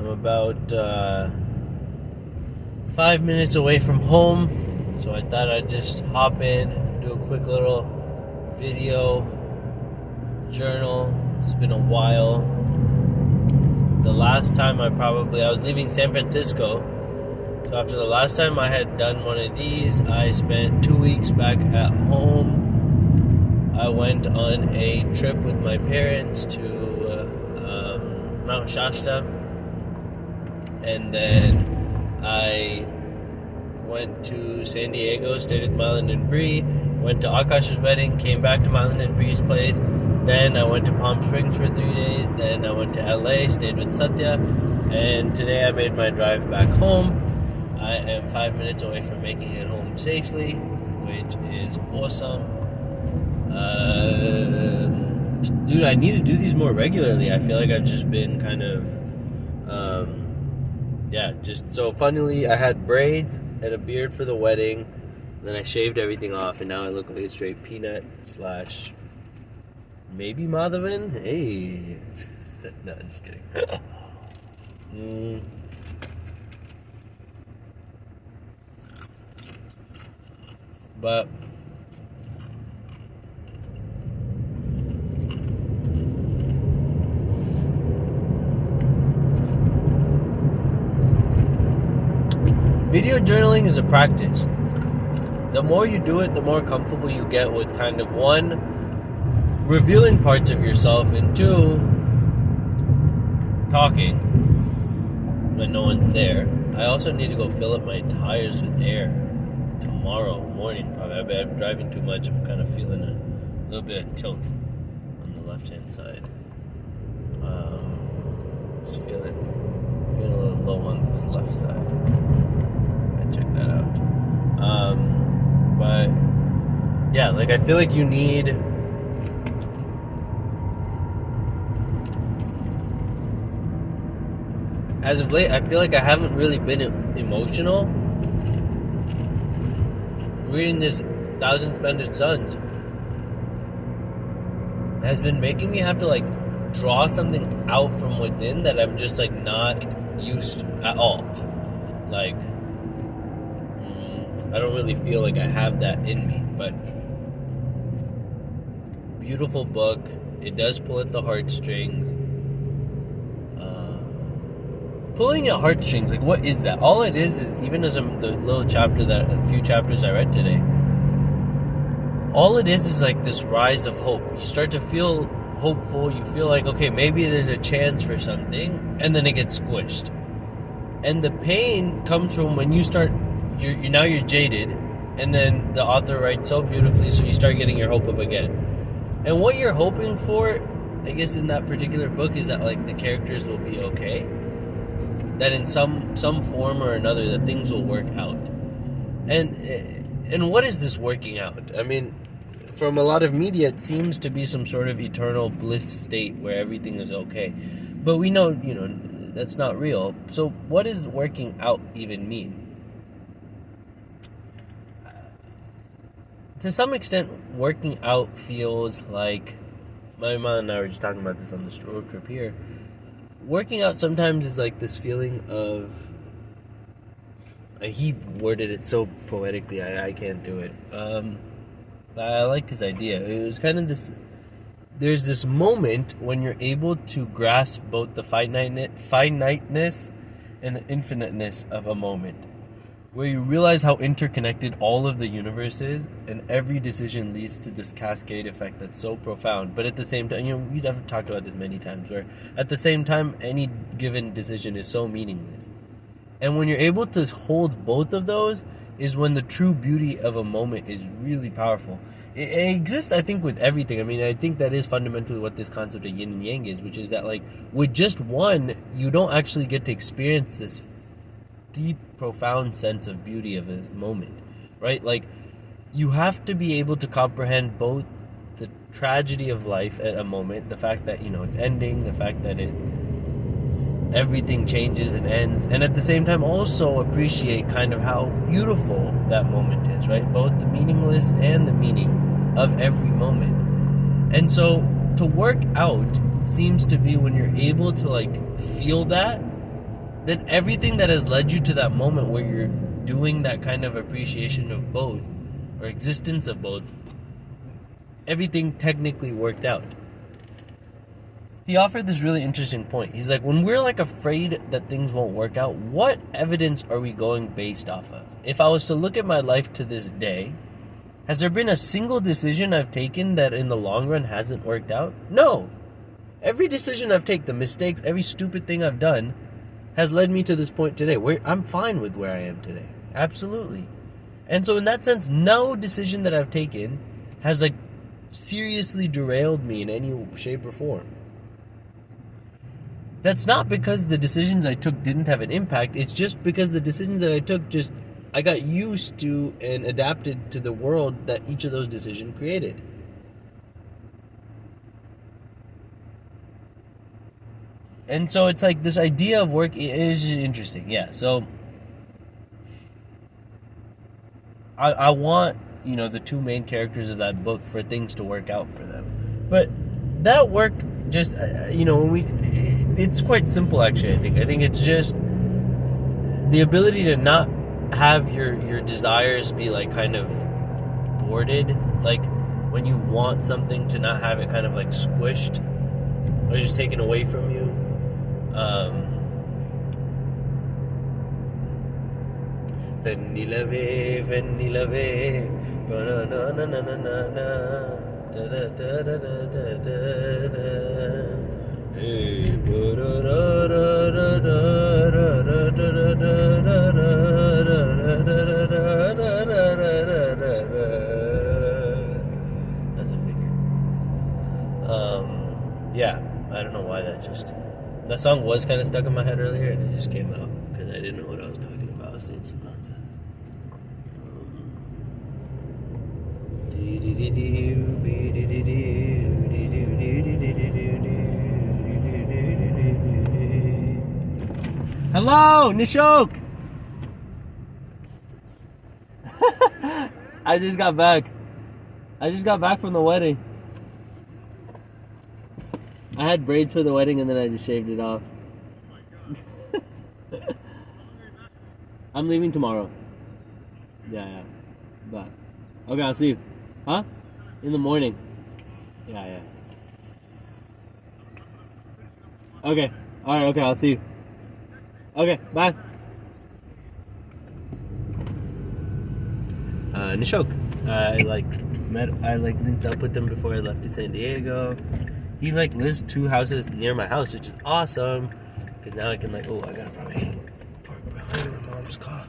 I'm about 5 minutes away from home, so I thought I'd just hop in, do a quick little video, journal. It's been a while. The last time I was leaving San Francisco, so after the last time I had done one of these, I spent 2 weeks back at home. I went on a trip with my parents to Mount Shasta, and then I went to San Diego, stayed with Mylan and Bree, went to Akash's wedding, came back to Mylan and Bree's place. Then I went to Palm Springs for 3 days. Then I went to LA, stayed with Satya, and today I made my drive back home. I am 5 minutes away from making it home safely, which is awesome. Dude, I need to do these more regularly. I feel like I've just been kind of, so funnily, I had braids and a beard for the wedding, then I shaved everything off, and now I look like a straight peanut / maybe Madhavan? Hey. No, just kidding. But video journaling is a practice. The more you do it, the more comfortable you get with kind of one, revealing parts of yourself, and two, talking when no one's there. I also need to go fill up my tires with air tomorrow morning. Probably. I've been driving too much. I'm kind of feeling a little bit of tilt on the left-hand side. Just feeling a little low on this left side. Check that out. But yeah, like I feel like you need as of late, I feel like I haven't really been emotional. Reading this Thousand Splendid Suns has been making me have to like draw something out from within that I'm just like not used to at all. Like I don't really feel like I have that in me, but beautiful book. It does pull at the heartstrings. Pulling at heartstrings, like what is that? All it is even as the little chapter a few chapters I read today, all it is like this rise of hope. You start to feel hopeful. You feel like, okay, maybe there's a chance for something, and then it gets squished. And the pain comes from when you start. You're jaded, and then the author writes so beautifully, so you start getting your hope up again. And what you're hoping for, I guess, in that particular book is that like the characters will be okay, that in some form or another that things will work out. And what is this working out? I mean, from a lot of media, it seems to be some sort of eternal bliss state where everything is okay, but we know, that's not real. So what does working out even mean? To some extent, working out feels like, my mom and I were just talking about this on this road trip here. Working out sometimes is like this feeling of, he worded it so poetically, I can't do it. But I like his idea. It was kind of this, there's this moment when you're able to grasp both the finiteness and the infiniteness of a moment, where you realize how interconnected all of the universe is, and every decision leads to this cascade effect that's so profound. But at the same time, we've talked about this many times, where at the same time, any given decision is so meaningless. And when you're able to hold both of those is when the true beauty of a moment is really powerful. It exists, I think, with everything. I mean, I think that is fundamentally what this concept of yin and yang is, which is that, like, with just one, you don't actually get to experience this deep, profound sense of beauty of this moment, right? Like, you have to be able to comprehend both the tragedy of life at a moment, the fact that, it's ending, the fact that everything changes and ends, and at the same time also appreciate kind of how beautiful that moment is, right? Both the meaningless and the meaning of every moment. And so to work out seems to be when you're able to like feel that then everything that has led you to that moment where you're doing that kind of appreciation of both, or existence of both, everything technically worked out. He offered this really interesting point. He's like, when we're like afraid that things won't work out, what evidence are we going based off of? If I was to look at my life to this day, has there been a single decision I've taken that in the long run hasn't worked out? No. Every decision I've taken, the mistakes, every stupid thing I've done has led me to this point today where I'm fine with where I am today. Absolutely. And so in that sense, no decision that I've taken has like seriously derailed me in any shape or form. That's not because the decisions I took didn't have an impact. It's just because the decisions that I took I got used to and adapted to the world that each of those decisions created. And so it's like this idea of work is interesting. Yeah, so I want, the two main characters of that book for things to work out for them. But that work just, it's quite simple actually, I think. I think it's just the ability to not have your desires be like kind of thwarted. Like when you want something to not have it kind of like squished or just taken away from you. Vanilla ve, ba-na-na-na-na-na-na, da-da-da-da-da-da-da, hey, that's a figure. Yeah, I don't know why that song was kind of stuck in my head earlier, and it just came out because I didn't know what I was talking about. I was saying some nonsense. Hello, Nishok! I just got back. From the wedding. I had braids for the wedding and then I just shaved it off. I'm leaving tomorrow. Yeah. But okay, I'll see you. Huh? In the morning. Yeah. Okay. Alright, okay, I'll see you. Okay, bye. Nishok. I linked up with him before I left to San Diego. He lives 2 houses near my house, which is awesome. Cause now I can I gotta probably park behind my mom's car.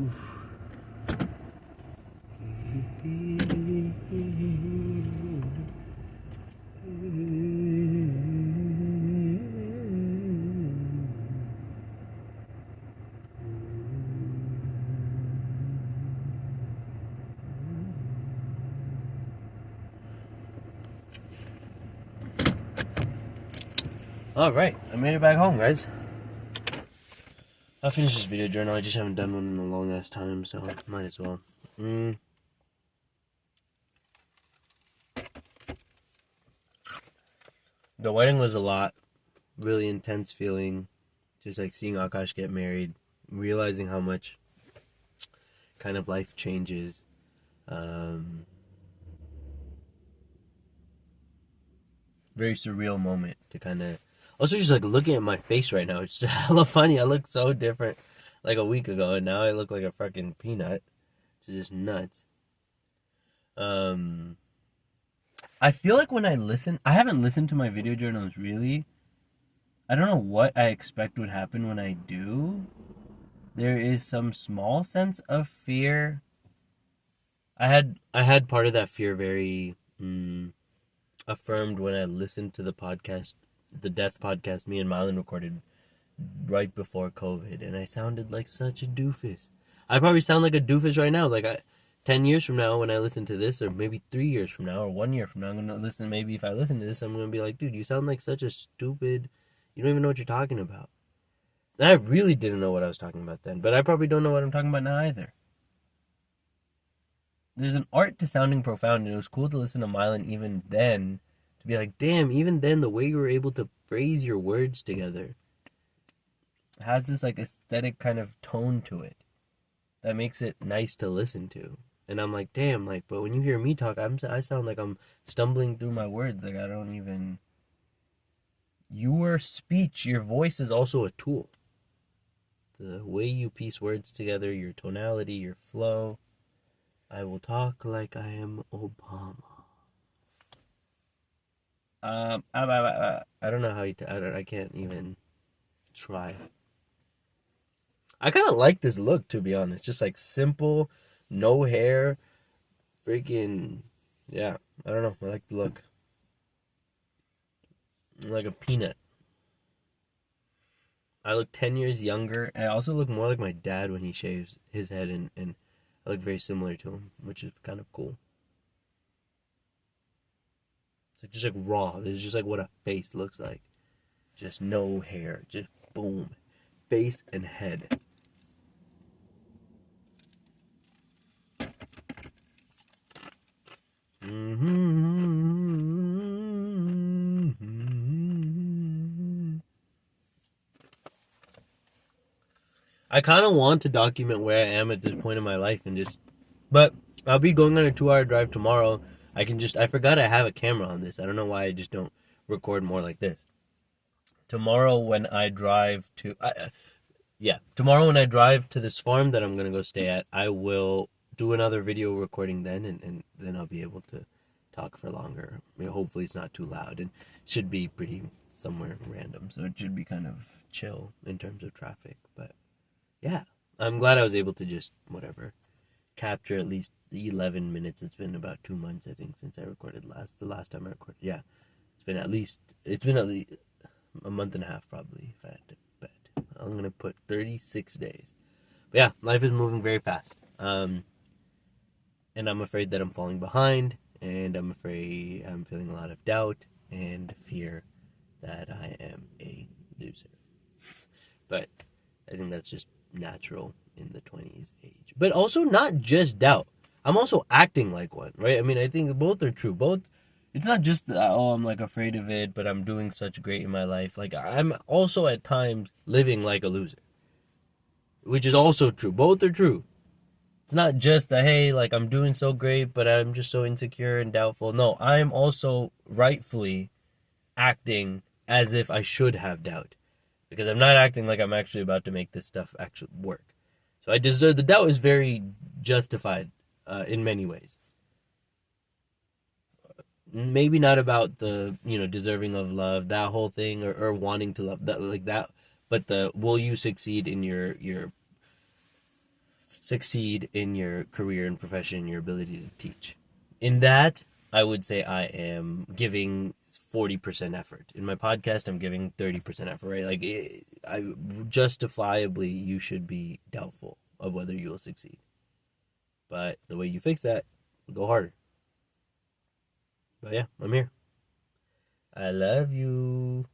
Oof. Alright, I made it back home, guys. I'll finish this video journal. I just haven't done one in a long ass time, so might as well. The wedding was a lot. Really intense feeling. Just seeing Akash get married. Realizing how much kind of life changes. Very surreal moment to kind of... Also, just looking at my face right now, it's just hella funny. I look so different a week ago, and now I look like a fucking peanut. It's just nuts. I feel like when I haven't listened to my video journals really. I don't know what I expect would happen when I do. There is some small sense of fear. I had part of that fear very affirmed when I listened to the podcast, the death podcast me and Mylan recorded right before COVID, and I sounded like such a doofus. I probably sound like a doofus right now. 10 years from now when I listen to this, or maybe 3 years from now, or 1 year from now, I'm gonna listen. Maybe if I listen to this, I'm gonna be like, dude, you sound like such a stupid. You don't even know what you're talking about. And I really didn't know what I was talking about then, but I probably don't know what I'm talking about now either. There's an art to sounding profound, and it was cool to listen to Mylan even then, to be like, damn, even then, the way you were able to phrase your words together has this like aesthetic kind of tone to it that makes it nice to listen to. And I'm like, damn, like, but when you hear me talk, I sound like I'm stumbling through my words. Like I don't even. Your speech, your voice is also a tool. The way you piece words together, your tonality, your flow. I will talk like I am Obama. I don't know how you. I can't even try. I kind of like this look, to be honest. Just like simple, no hair, freaking. Yeah, I don't know. I like the look. I'm like a peanut. I look 10 years younger. I also look more like my dad when he shaves his head, and I look very similar to him, which is kind of cool. It's like just like raw. This is just like what a face looks like. Just no hair. Just boom. Face and head. I kind of want to document where I am at this point in my life and just, but I'll be going on a 2 hour drive tomorrow. I forgot I have a camera on this. I don't know why I just don't record more like this. Tomorrow when I drive to, tomorrow when I drive to this farm that I'm going to go stay at, I will do another video recording then, and then I'll be able to talk for longer. I mean, hopefully it's not too loud, and should be pretty somewhere random, so it should be kind of chill in terms of traffic. But yeah, I'm glad I was able to just whatever capture at least the 11 minutes. It's been about 2 months, I think, since I recorded the last time I recorded. Yeah, it's been at least a month and a half probably, if I had to bet. I'm gonna put 36 days. But yeah, life is moving very fast. And I'm afraid that I'm falling behind, and I'm afraid I'm feeling a lot of doubt and fear that I am a loser. But I think that's just natural in the 20s age. But also not just doubt. I'm also acting like one, right? I mean, I think both are true. Both, it's not just I'm like afraid of it, but I'm doing such great in my life. Like I'm also at times living like a loser, which is also true. Both are true. It's not just that, hey, like I'm doing so great, but I'm just so insecure and doubtful. No, I'm also rightfully acting as if I should have doubt, because I'm not acting like I'm actually about to make this stuff actually work. So I deserve, the doubt is very justified in many ways. Maybe not about the deserving of love, that whole thing, or wanting to love that, like that, but the will you succeed in your succeed in your career and profession, your ability to teach. In that, I would say I am giving 40% effort. In my podcast, I'm giving 30% effort, right? Like, I justifiably, you should be doubtful of whether you will succeed. But the way you fix that, go harder. But yeah, I'm here. I love you.